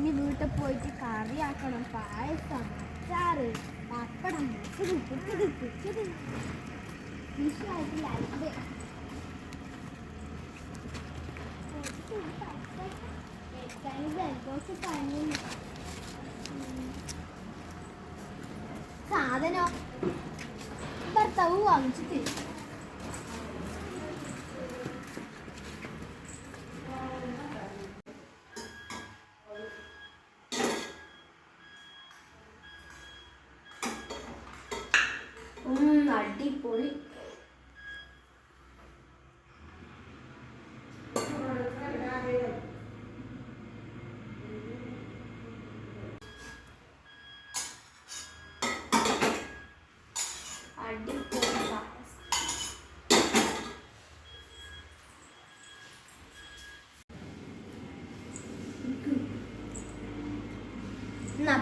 ഇനി വീട്ടിൽ പോയിട്ട് കറിയാക്കണം, പായസം, അച്ചാറ്, പപ്പടം, വിഷുവായിട്ടില്ല. സാധനോ ഭർത്താവ് വാങ്ങിച്ചു തരും. അടിപൊളി.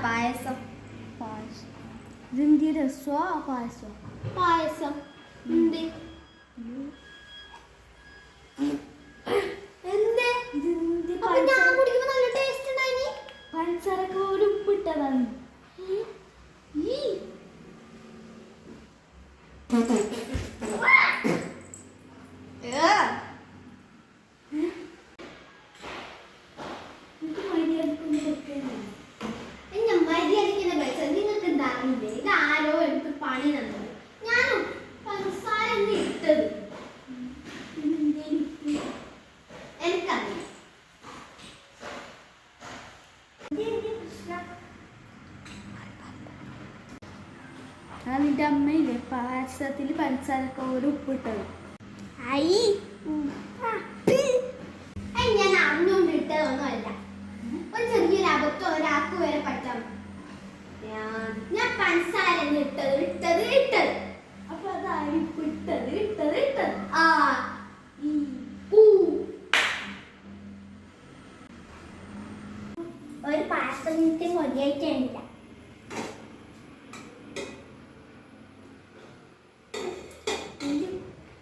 പായസം. പായസം ഇതെന്തി രസോ? പായസം പായസം എന്ത് ഞാൻ കുടിക്കുമ്പോ നല്ല ടേസ്റ്റ് ഉണ്ടായി. പഞ്ചസാരക്ക് ഒരു ഉപ്പിട്ടതാണ്. നിന്റെ അമ്മയില്ലേ പായസത്തിൽ പഞ്ചസാരക്ക് ഒരു ഉപ്പിട്ടത്? ഞാൻ അറിഞ്ഞുകൊണ്ട് ഇട്ടതൊന്നും അല്ല. ഒരു ചെറിയൊരു അബദ്ധം ഒരാൾക്ക് വരെ പറ്റാം. ഞാൻ പഞ്ചസാര ഇട്ടത്. അപ്പൊ അതായി ഇട്ടത്. ഒരു പായസത്തെ മതിയായിട്ടില്ല.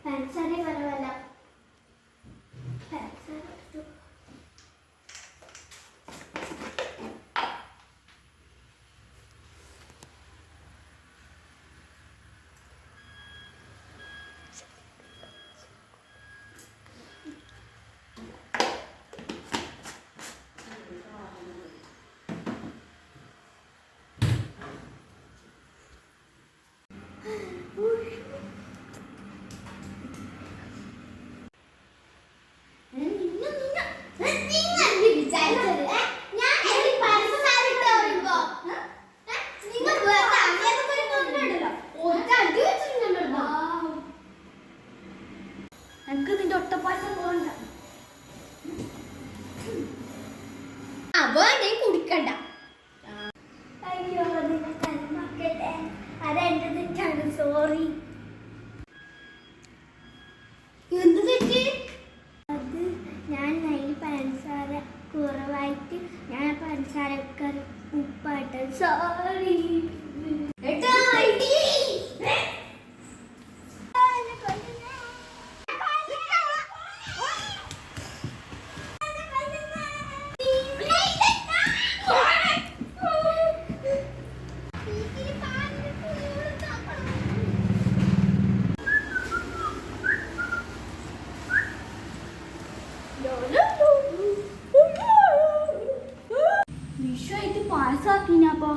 പഞ്ചസാര കുറവല്ല. എനിക്ക് നിന്റെ ഒട്ടപ്പായസം പോകണ്ട. വേണ്ടേ കുടിക്കണ്ട. അയ്യോ മക്കളെ, അതെന്റെ തെറ്റാണ്. സോറി. എന്ത് തെറ്റ്? അത് ഞാൻ അതിൽ പഞ്ചസാര കുറവായിട്ട് ഞാൻ പഞ്ചസാരക്ക് ഉപ്പായിട്ട്. സോറി. വിഷുവായിട്ട് പായസാക്കിനപ്പോ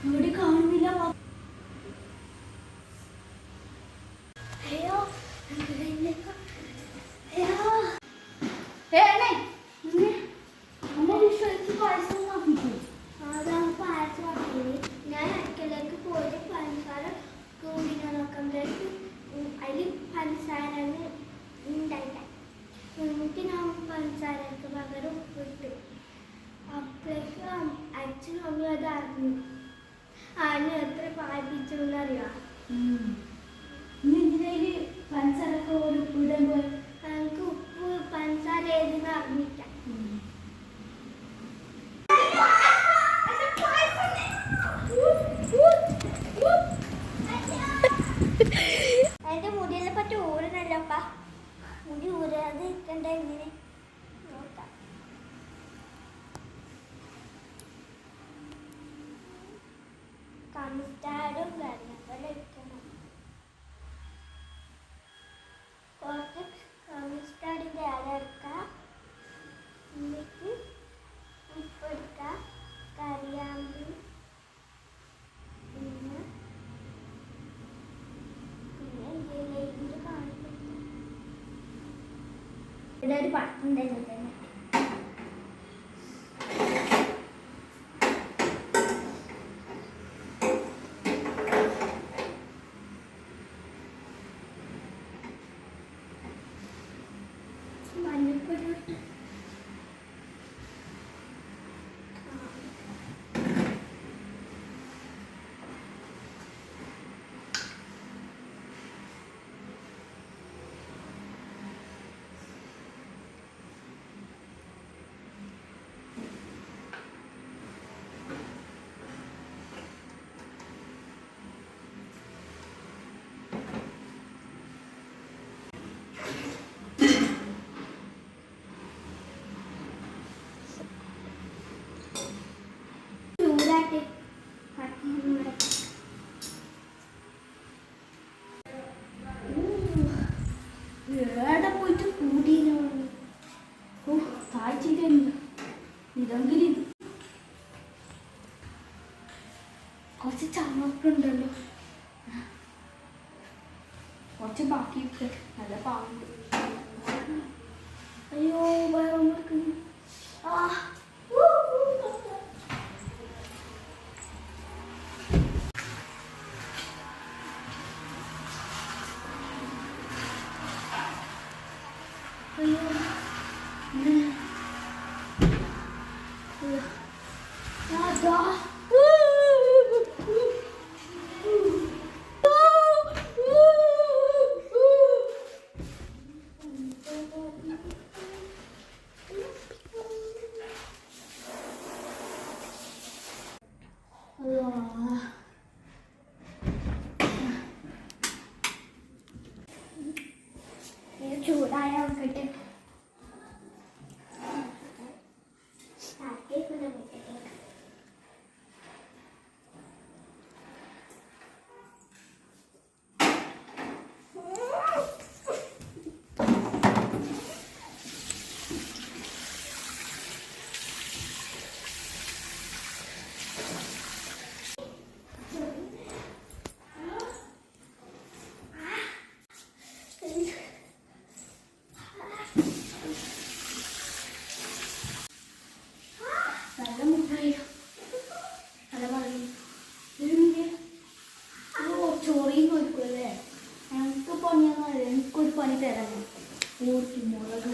ഇവിടെ കാണുന്നില്ല. അയ്യോ പായസം ഞാൻ അടുക്കളയിലേക്ക് പോയിട്ട് പഞ്ചസാര കൂടിനോ നോക്കുമ്പോഴേക്ക് അതിൽ പഞ്ചസാര ഉണ്ടായില്ല. എന്നിട്ട് ഞാൻ പഞ്ചസാരക്ക് പകരം ഉപ്പിട്ടു. അപ്പോഴേക്ക് അച്ഛനും അമ്മയും അത് അറിഞ്ഞു. അതിന് എത്ര പായിപ്പിച്ചെന്നറിയാം. ഇതിൽ പഞ്ചസാരക്ക് ഒരു ഉപ്പിടുമ്പോൾ എനിക്ക് ഉപ്പ് പഞ്ചസാര ഏതെന്ന് അറിഞ്ഞില്ല. എന്റെ മുടിയെല്ലാം പറ്റി ഊരുന്നല്ലപ്പ. മുടി കമ്മിസ്റ്റാർഡും കാര്യങ്ങളും വെക്കണം. കുറച്ച് കമ്മിസ്റ്റാർഡിൻ്റെ ഇല എടുക്കുക, എന്നിട്ട് ഉപ്പ് എടുക്കുക, കരിയാമ്പി, പിന്നെ ഇതിൽ കാണിക്കുന്നു. ഇവിടെ ഒരു പട്ടുണ്ടായിരുന്നു തന്നെ. ഏടെ പോയിട്ട് കൂടിയോ താഴ്ചയില്ല ഇതെങ്കിലും കുറച്ച് ചമക്കുണ്ടല്ലോ, കുറച്ച് ബാക്കിയൊക്കെ നല്ല പാമ്പ്. അയ്യോ ഭയം എടുക്കുന്നു. ആ ചൂടായ നോക്കട്ടെ. ചോറിയും കൊടുക്കുമല്ലേ, ഞങ്ങൾക്ക് പണിയാന്ന് എനിക്കൊരു പണി തരാമോ? കൂട്ടി മുളക്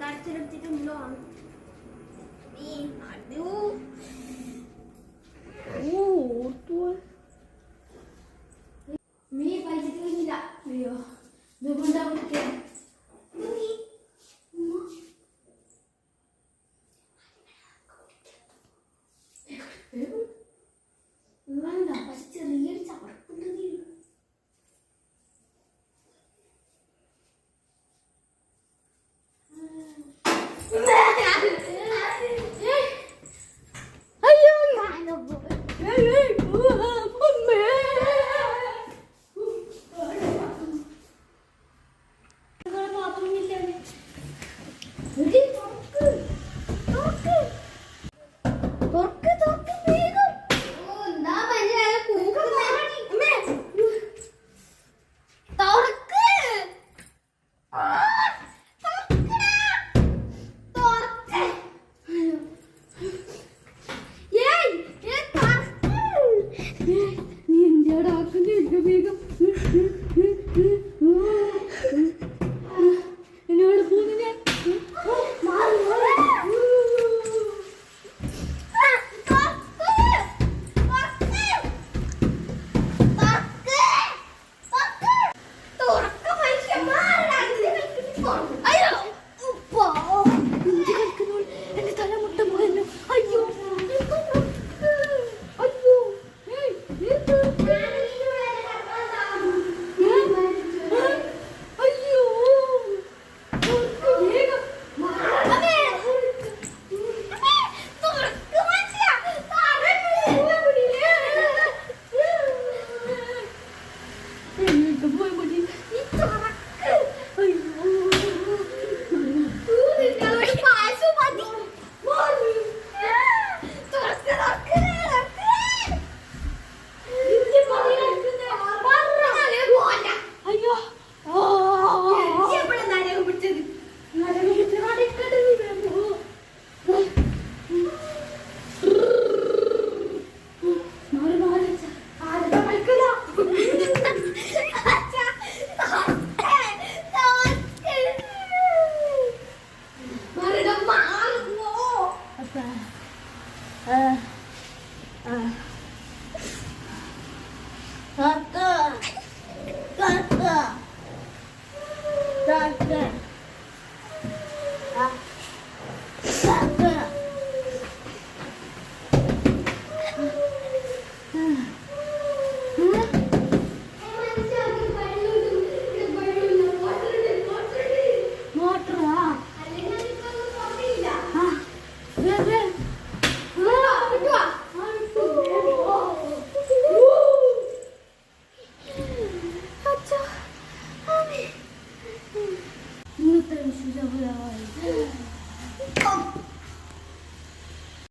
കാണിച്ചെടുത്തിട്ടുണ്ടോ? നീ പഠിച്ചിട്ടില്ല. അയ്യോ ഇതുകൊണ്ടാ കുടിക്കാൻ. വേണ്ട, പക്ഷെ ചെറിയൊരു ചവർപ്പുണ്ട്. വേഗം എന്നോട് പോകുന്നു ഞാൻ. എന്റെ തലമുട്ട പോയല്ലോ. അയ്യോ അയ്യോ അയ്യോ വേഗം Doctor.